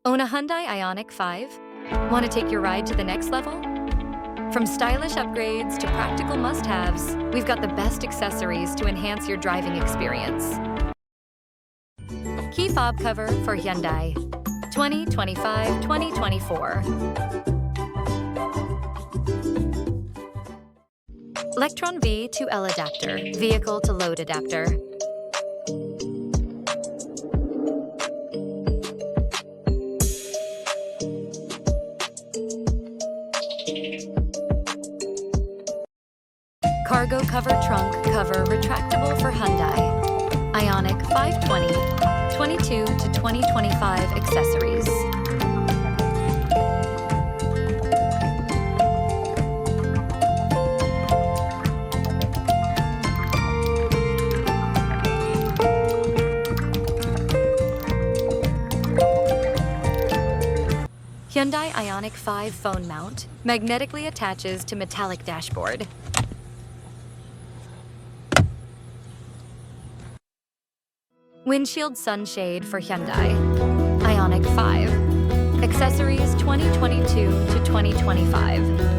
Own a Hyundai IONIQ 5? Want to take your ride to the next level? From stylish upgrades to practical must-haves, we've got the best accessories to enhance your driving experience. Key fob cover for Hyundai 2025-2024. Lectron V to L adapter, vehicle to load adapter. Cargo cover trunk cover retractable for Hyundai IONIQ 520, 22 to 2025 accessories. Hyundai IONIQ 5 phone mount magnetically attaches to metallic dashboard. Windshield sunshade for Hyundai IONIQ 5. Accessories 2022 to 2025.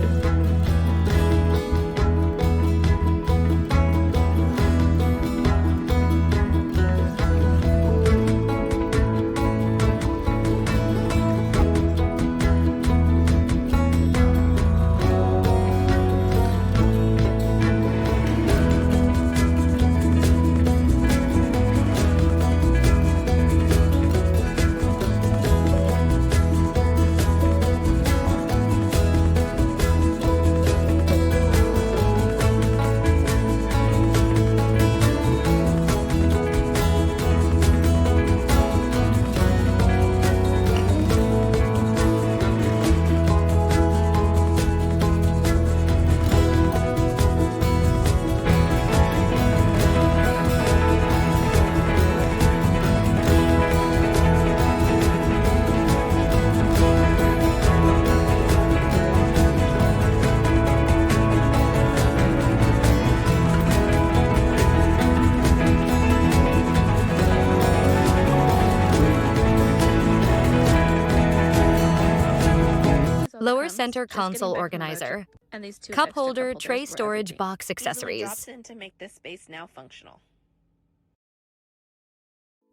Lower center console organizer, and these two cup extra holder, cup tray holders were storage, everything. box Easily accessories. drops in to make this space now functional.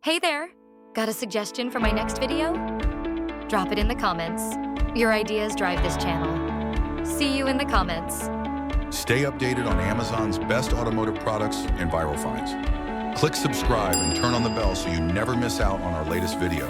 Hey there! Got a suggestion for my next video? Drop it in the comments. Your ideas drive this channel. See you in the comments. Stay updated on Amazon's best automotive products and viral finds. Click subscribe and turn on the bell so you never miss out on our latest video.